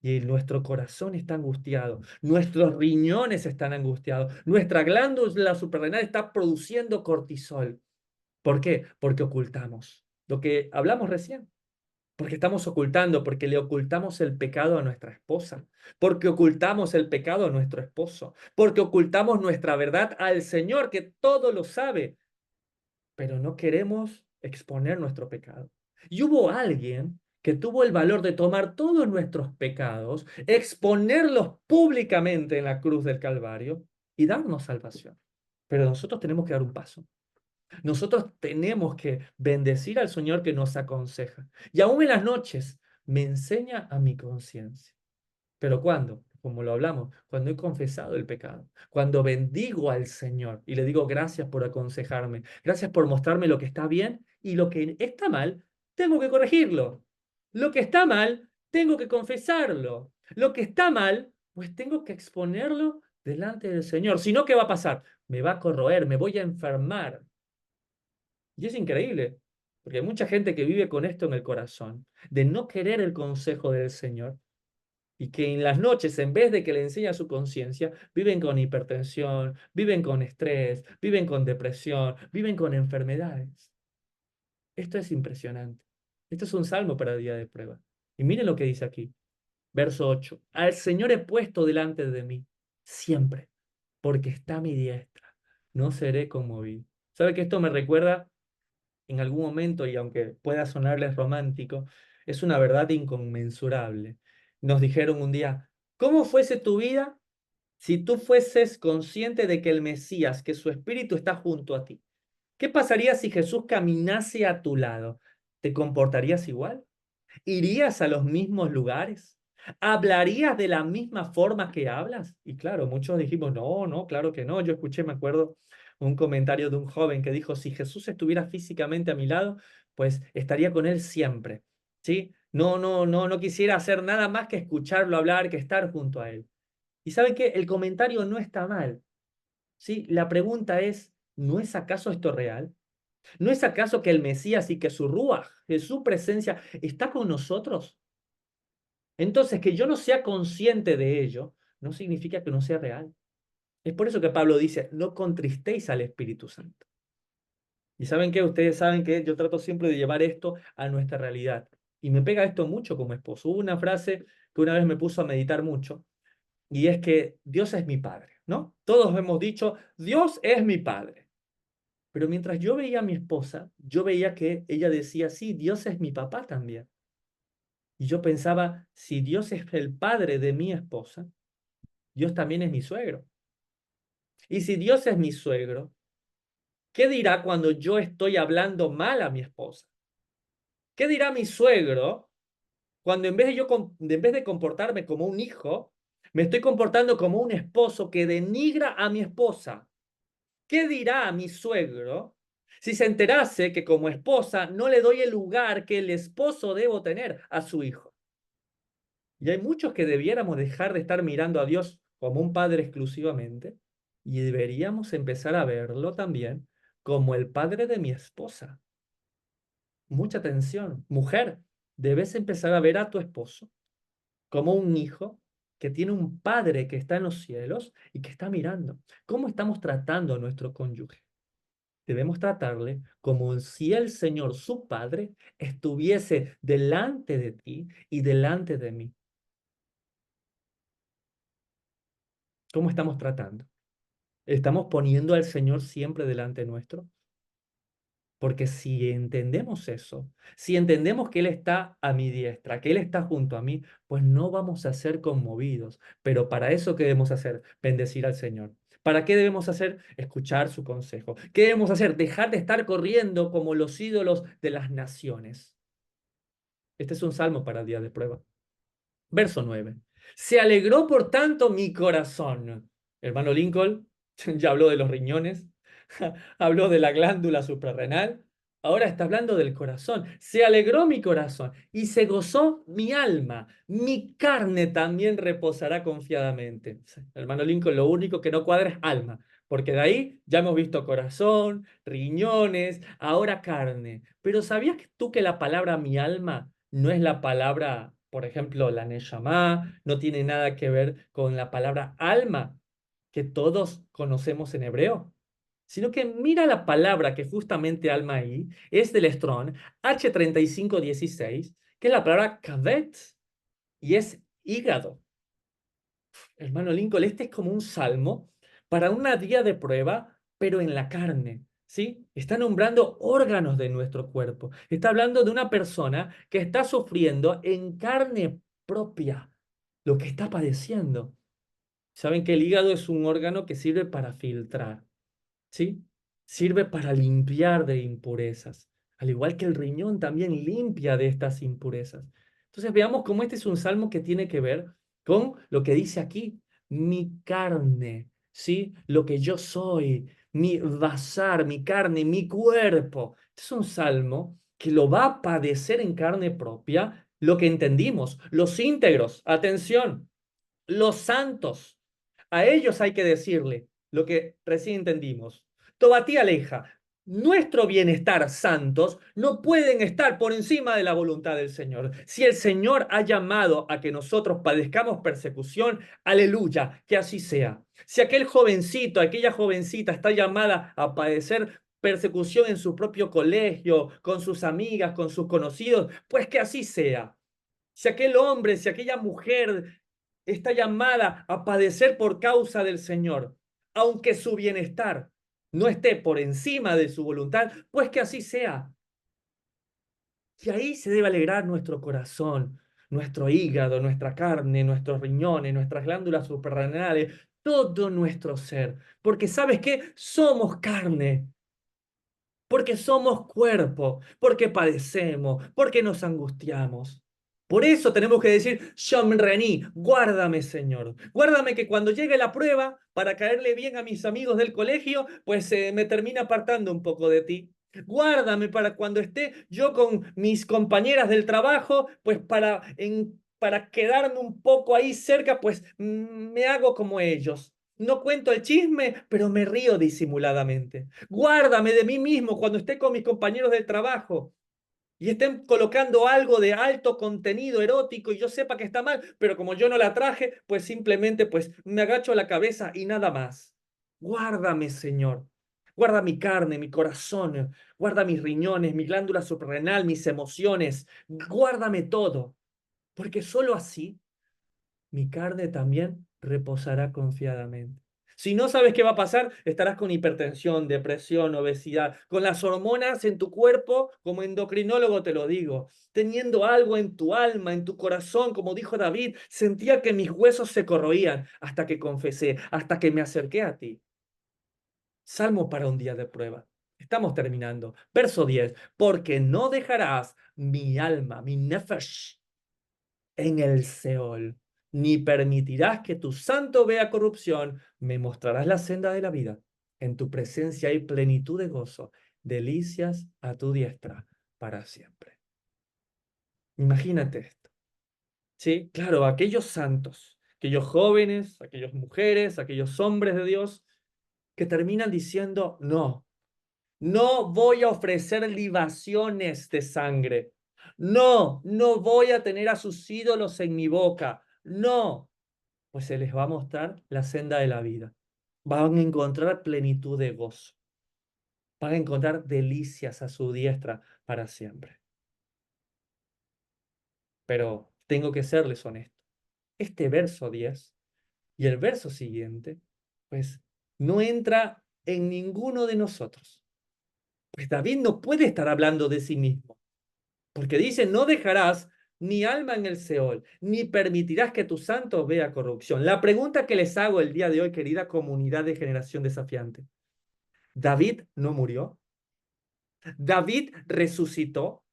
Y nuestro corazón está angustiado, nuestros riñones están angustiados, nuestra glándula suprarrenal está produciendo cortisol. ¿Por qué? Porque ocultamos. Lo que hablamos recién. Porque estamos ocultando, porque le ocultamos el pecado a nuestra esposa, porque ocultamos el pecado a nuestro esposo, porque ocultamos nuestra verdad al Señor que todo lo sabe, pero no queremos exponer nuestro pecado. Y hubo alguien que tuvo el valor de tomar todos nuestros pecados, exponerlos públicamente en la cruz del Calvario y darnos salvación. Pero nosotros tenemos que dar un paso. Nosotros tenemos que bendecir al Señor que nos aconseja. Y aún en las noches me enseña a mi conciencia. ¿Pero cuándo? Como lo hablamos, cuando he confesado el pecado, cuando bendigo al Señor y le digo gracias por aconsejarme, gracias por mostrarme lo que está bien y lo que está mal, tengo que corregirlo. Lo que está mal, tengo que confesarlo. Lo que está mal, pues tengo que exponerlo delante del Señor. Si no, ¿qué va a pasar? Me va a corroer, me voy a enfermar. Y es increíble, porque hay mucha gente que vive con esto en el corazón, de no querer el consejo del Señor y que en las noches, en vez de que le enseñe a su conciencia, viven con hipertensión, viven con estrés, viven con depresión, viven con enfermedades. Esto es impresionante. Esto es un salmo para día de prueba. Y miren lo que dice aquí, verso 8. Al Señor he puesto delante de mí, siempre, porque está a mi diestra. No seré conmovido. ¿Sabe que esto me recuerda en algún momento, y aunque pueda sonarles romántico, es una verdad inconmensurable? Nos dijeron un día, ¿cómo fuese tu vida si tú fueses consciente de que el Mesías, que su espíritu está junto a ti? ¿Qué pasaría si Jesús caminase a tu lado? ¿Te comportarías igual? ¿Irías a los mismos lugares? ¿Hablarías de la misma forma que hablas? Y claro, muchos dijimos, no, no, claro que no. Yo escuché, me acuerdo, un comentario de un joven que dijo, si Jesús estuviera físicamente a mi lado, pues estaría con él siempre. ¿Sí? No, no, no, no quisiera hacer nada más que escucharlo hablar, que estar junto a él. Y ¿saben qué? El comentario no está mal. ¿Sí? La pregunta es, ¿no es acaso esto real? ¿No es acaso que el Mesías y que su Ruaj, que su presencia está con nosotros? Entonces, que yo no sea consciente de ello, no significa que no sea real. Es por eso que Pablo dice, no contristéis al Espíritu Santo. Y saben que ustedes saben que yo trato siempre de llevar esto a nuestra realidad. Y me pega esto mucho como esposo. Hubo una frase que una vez me puso a meditar mucho, y es que Dios es mi Padre, ¿no? Todos hemos dicho, Dios es mi Padre. Pero mientras yo veía a mi esposa, yo veía que ella decía, sí, Dios es mi papá también. Y yo pensaba, si Dios es el padre de mi esposa, Dios también es mi suegro. Y si Dios es mi suegro, ¿qué dirá cuando yo estoy hablando mal a mi esposa? ¿Qué dirá mi suegro cuando en vez de comportarme como un hijo, me estoy comportando como un esposo que denigra a mi esposa? ¿Qué dirá mi suegro si se enterase que como esposa no le doy el lugar que el esposo debo tener a su hijo? Y hay muchos que debiéramos dejar de estar mirando a Dios como un padre exclusivamente y deberíamos empezar a verlo también como el padre de mi esposa. Mucha atención. Mujer, debes empezar a ver a tu esposo como un hijo que tiene un padre que está en los cielos y que está mirando. ¿Cómo estamos tratando a nuestro cónyuge? Debemos tratarle como si el Señor, su Padre, estuviese delante de ti y delante de mí. ¿Cómo estamos tratando? ¿Estamos poniendo al Señor siempre delante nuestro? Porque si entendemos eso, si entendemos que Él está a mi diestra, que Él está junto a mí, pues no vamos a ser conmovidos. Pero para eso, ¿qué debemos hacer? Bendecir al Señor. ¿Para qué debemos hacer? Escuchar su consejo. ¿Qué debemos hacer? Dejar de estar corriendo como los ídolos de las naciones. Este es un salmo para el día de prueba. Verso 9. Se alegró por tanto mi corazón. Hermano Lincoln ya habló de los riñones, habló de la glándula suprarrenal, ahora está hablando del corazón. Se alegró mi corazón y se gozó mi alma. Mi carne también reposará confiadamente. Hermano Lincoln, lo único que no cuadra es alma, porque de ahí ya hemos visto corazón, riñones, ahora carne. Pero ¿sabías tú que la palabra mi alma no es la palabra, por ejemplo, la neshama, no tiene nada que ver con la palabra alma que todos conocemos en hebreo? Sino que mira la palabra que justamente alma ahí es del Strong H3516, que es la palabra kavet, y es hígado. Hermano Lincoln, este es como un salmo para una día de prueba, pero en la carne. ¿Sí? Está nombrando órganos de nuestro cuerpo. Está hablando de una persona que está sufriendo en carne propia lo que está padeciendo. Saben que el hígado es un órgano que sirve para filtrar. ¿Sí? sirve para limpiar de impurezas, al igual que el riñón también limpia de estas impurezas. Entonces veamos cómo este es un salmo que tiene que ver con lo que dice aquí, mi carne, ¿sí? Lo que yo soy, mi basar, mi carne, mi cuerpo. Este es un salmo que lo va a padecer en carne propia lo que entendimos, los íntegros, atención, los santos. A ellos hay que decirle lo que recién entendimos. Tobatí aleja. Nuestro bienestar, santos, no pueden estar por encima de la voluntad del Señor. Si el Señor ha llamado a que nosotros padezcamos persecución, aleluya, que así sea. Si aquel jovencito, aquella jovencita está llamada a padecer persecución en su propio colegio, con sus amigas, con sus conocidos, pues que así sea. Si aquel hombre, si aquella mujer está llamada a padecer por causa del Señor, aunque su bienestar no esté por encima de su voluntad, pues que así sea. Y ahí se debe alegrar nuestro corazón, nuestro hígado, nuestra carne, nuestros riñones, nuestras glándulas suprarrenales, todo nuestro ser. Porque ¿sabes qué? Somos carne, porque somos cuerpo, porque padecemos, porque nos angustiamos. Por eso tenemos que decir, Shomreni, guárdame, Señor. Guárdame que cuando llegue la prueba, para caerle bien a mis amigos del colegio, pues me termina apartando un poco de ti. Guárdame para cuando esté yo con mis compañeras del trabajo, pues para quedarme un poco ahí cerca, pues me hago como ellos. No cuento el chisme, pero me río disimuladamente. Guárdame de mí mismo cuando esté con mis compañeros del trabajo y estén colocando algo de alto contenido erótico y yo sepa que está mal, pero como yo no la traje, pues simplemente pues me agacho la cabeza y nada más. Guárdame, Señor. Guarda mi carne, mi corazón, guarda mis riñones, mi glándula suprarrenal, mis emociones. Guárdame todo, porque solo así mi carne también reposará confiadamente. Si no sabes qué va a pasar, estarás con hipertensión, depresión, obesidad, con las hormonas en tu cuerpo, como endocrinólogo te lo digo, teniendo algo en tu alma, en tu corazón, como dijo David, sentía que mis huesos se corroían hasta que confesé, hasta que me acerqué a ti. Salmo para un día de prueba. Estamos terminando. Verso 10. Porque no dejarás mi alma, mi nefesh, en el Seol, ni permitirás que tu santo vea corrupción, me mostrarás la senda de la vida. En tu presencia hay plenitud de gozo, delicias a tu diestra para siempre. Imagínate esto, ¿sí? Claro, aquellos santos, aquellos jóvenes, aquellas mujeres, aquellos hombres de Dios que terminan diciendo, no, no voy a ofrecer libaciones de sangre. No, no voy a tener a sus ídolos en mi boca. No, pues se les va a mostrar la senda de la vida. Van a encontrar plenitud de gozo. Van a encontrar delicias a su diestra para siempre. Pero tengo que serles honesto. Este verso 10 y el verso siguiente, pues no entra en ninguno de nosotros. Pues David no puede estar hablando de sí mismo. Porque dice, no dejarás ni alma en el Seol, ni permitirás que tu santo vea corrupción. La pregunta que les hago el día de hoy, querida comunidad de Generación Desafiante, ¿David no murió? ¿David resucitó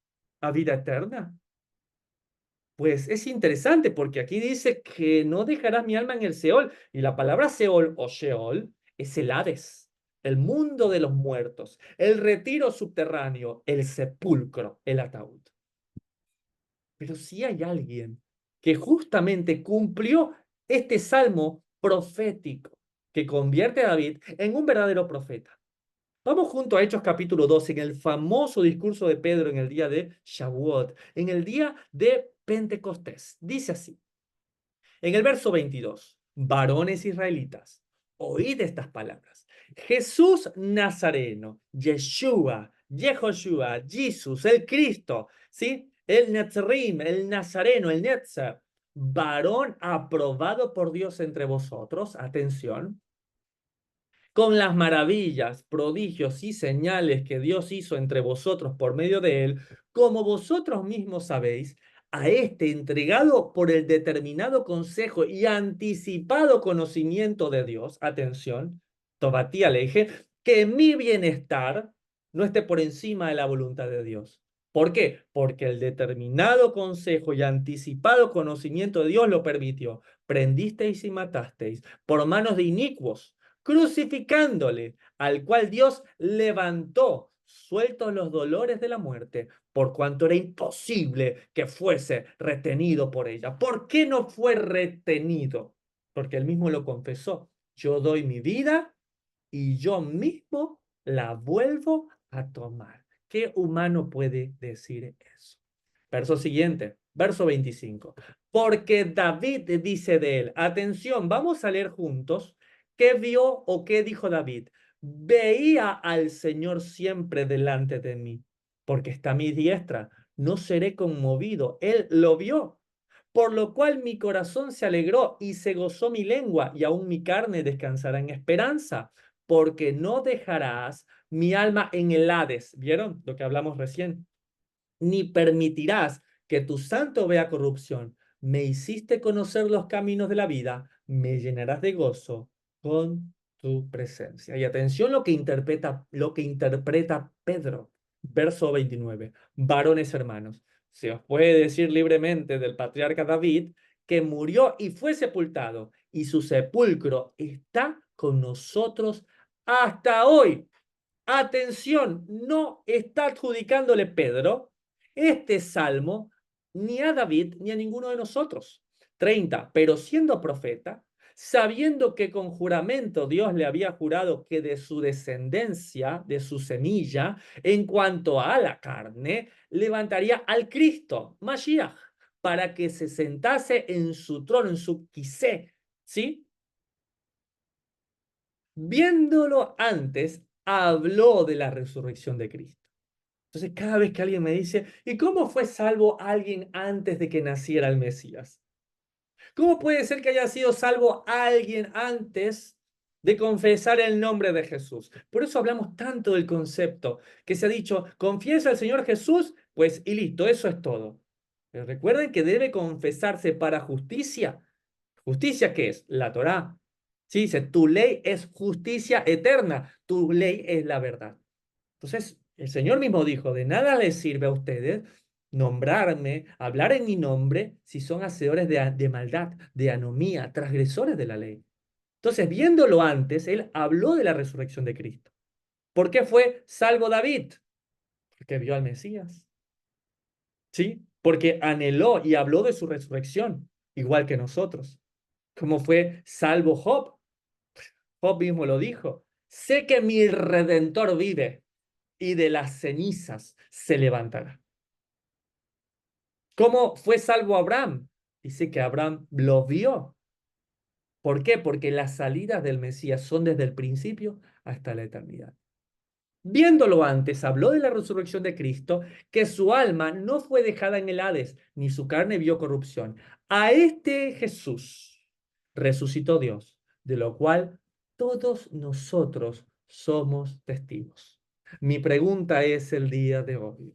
a vida eterna? Pues es interesante porque aquí dice que no dejarás mi alma en el Seol. Y la palabra Seol o Sheol es el Hades, el mundo de los muertos, el retiro subterráneo, el sepulcro, el ataúd. Pero si hay alguien que justamente cumplió este salmo profético que convierte a David en un verdadero profeta. Vamos junto a Hechos capítulo 2, en el famoso discurso de Pedro en el día de Shavuot, en el día de Pentecostés. Dice así, en el verso 22, varones israelitas, oíd estas palabras. Jesús Nazareno, Yeshua, Yehoshua, Jesús, el Cristo, ¿sí? El Netzarim, el Nazareno, el Netzer, varón aprobado por Dios entre vosotros, atención, con las maravillas, prodigios y señales que Dios hizo entre vosotros por medio de él, como vosotros mismos sabéis, a este entregado por el determinado consejo y anticipado conocimiento de Dios, atención, Tobatía le dije, que mi bienestar no esté por encima de la voluntad de Dios. ¿Por qué? Porque el determinado consejo y anticipado conocimiento de Dios lo permitió. Prendisteis y matasteis por manos de inicuos, crucificándole, al cual Dios levantó, sueltos los dolores de la muerte, por cuanto era imposible que fuese retenido por ella. ¿Por qué no fue retenido? Porque él mismo lo confesó. Yo doy mi vida y yo mismo la vuelvo a tomar. ¿Qué humano puede decir eso? Verso siguiente, verso 25. Porque David dice de él, atención, vamos a leer juntos qué vio o qué dijo David. Veía al Señor siempre delante de mí, porque está a mi diestra, no seré conmovido. Él lo vio, por lo cual mi corazón se alegró y se gozó mi lengua, y aún mi carne descansará en esperanza, porque no dejarás mi alma en el Hades. ¿Vieron lo que hablamos recién? Ni permitirás que tu santo vea corrupción. Me hiciste conocer los caminos de la vida, me llenarás de gozo con tu presencia. Y atención lo que interpreta Pedro, verso 29. Varones hermanos, se os puede decir libremente del patriarca David que murió y fue sepultado, y su sepulcro está con nosotros hasta hoy. Atención, no está adjudicándole Pedro este salmo ni a David ni a ninguno de nosotros. 30. Pero siendo profeta, sabiendo que con juramento Dios le había jurado que de su descendencia, de su semilla, en cuanto a la carne, levantaría al Cristo, Mashiach, para que se sentase en su trono, en su quisé, ¿sí? Viéndolo antes, habló de la resurrección de Cristo. Entonces, cada vez que alguien me dice, ¿y cómo fue salvo alguien antes de que naciera el Mesías? ¿Cómo puede ser que haya sido salvo alguien antes de confesar el nombre de Jesús? Por eso hablamos tanto del concepto que se ha dicho, confiesa al Señor Jesús, pues y listo, eso es todo. Pero recuerden que debe confesarse para justicia. ¿Justicia qué es? La Torá. Sí, dice, tu ley es justicia eterna, tu ley es la verdad. Entonces, el Señor mismo dijo, de nada les sirve a ustedes nombrarme, hablar en mi nombre, si son hacedores de maldad, de anomía, transgresores de la ley. Entonces, viéndolo antes, él habló de la resurrección de Cristo. ¿Por qué fue salvo David? Porque vio al Mesías, ¿sí? Porque anheló y habló de su resurrección, igual que nosotros. ¿Cómo fue salvo Job? Job mismo lo dijo. Sé que mi redentor vive y de las cenizas se levantará. ¿Cómo fue salvo Abraham? Dice que Abraham lo vio. ¿Por qué? Porque las salidas del Mesías son desde el principio hasta la eternidad. Viéndolo antes, habló de la resurrección de Cristo, que su alma no fue dejada en el Hades, ni su carne vio corrupción. A este Jesús resucitó Dios, de lo cual todos nosotros somos testigos. Mi pregunta es el día de hoy,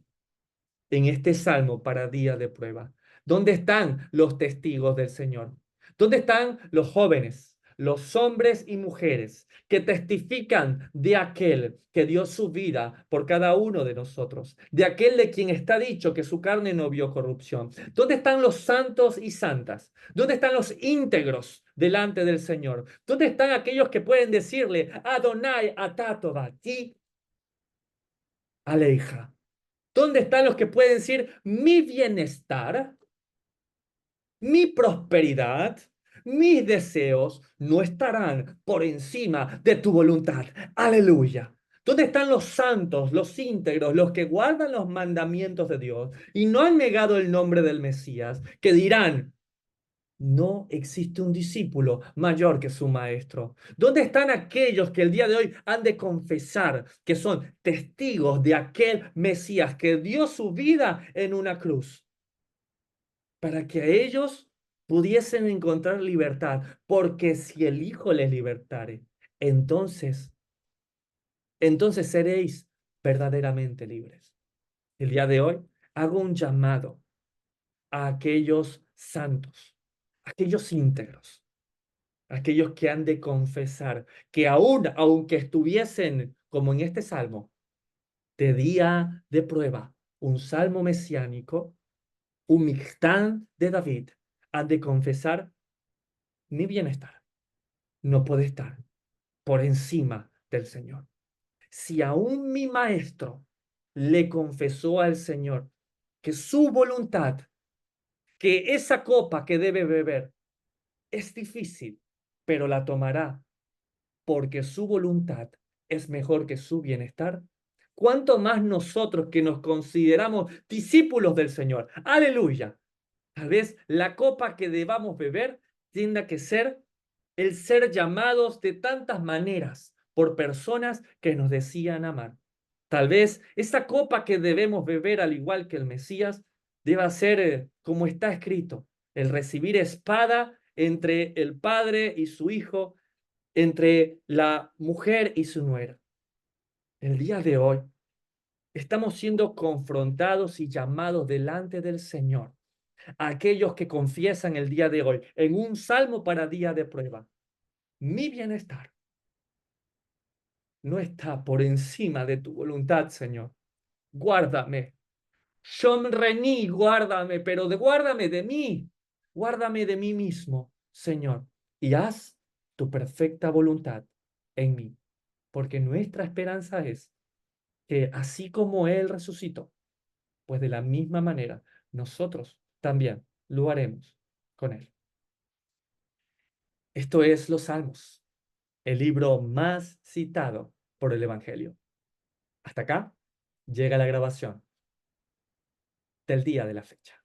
en este salmo para día de prueba. ¿Dónde están los testigos del Señor? ¿Dónde están los jóvenes, los hombres y mujeres que testifican de aquel que dio su vida por cada uno de nosotros? De aquel de quien está dicho que su carne no vio corrupción. ¿Dónde están los santos y santas? ¿Dónde están los íntegros delante del Señor? ¿Dónde están aquellos que pueden decirle, Adonai atatova ti aleija? ¿Dónde están los que pueden decir mi bienestar, mi prosperidad, mis deseos no estarán por encima de tu voluntad? Aleluya. ¿Dónde están los santos, los íntegros, los que guardan los mandamientos de Dios y no han negado el nombre del Mesías, que dirán, no existe un discípulo mayor que su maestro? ¿Dónde están aquellos que el día de hoy han de confesar que son testigos de aquel Mesías que dio su vida en una cruz para que ellos pudiesen encontrar libertad? Porque si el Hijo les libertare, entonces, entonces seréis verdaderamente libres. El día de hoy hago un llamado a aquellos santos, aquellos íntegros, aquellos que han de confesar que aún, aunque estuviesen como en este salmo, de día de prueba, un salmo mesiánico, un Mictán de David, han de confesar mi bienestar. No puede estar por encima del Señor. Si aún mi maestro le confesó al Señor que su voluntad, que esa copa que debe beber es difícil, pero la tomará porque su voluntad es mejor que su bienestar, ¿cuánto más nosotros que nos consideramos discípulos del Señor? Aleluya. Tal vez la copa que debamos beber tenga que ser el ser llamados de tantas maneras por personas que nos decían amar. Tal vez esa copa que debemos beber, al igual que el Mesías, deba ser como está escrito, el recibir espada entre el padre y su hijo, entre la mujer y su nuera. El día de hoy estamos siendo confrontados y llamados delante del Señor, a aquellos que confiesan el día de hoy en un salmo para día de prueba. Mi bienestar no está por encima de tu voluntad, Señor. Guárdame. Shomrení, guárdame, pero guárdame de mí. Guárdame de mí mismo, Señor. Y haz tu perfecta voluntad en mí. Porque nuestra esperanza es que así como Él resucitó, pues de la misma manera nosotros también lo haremos con Él. Esto es los Salmos, el libro más citado por el Evangelio. Hasta acá llega la grabación del día de la fecha.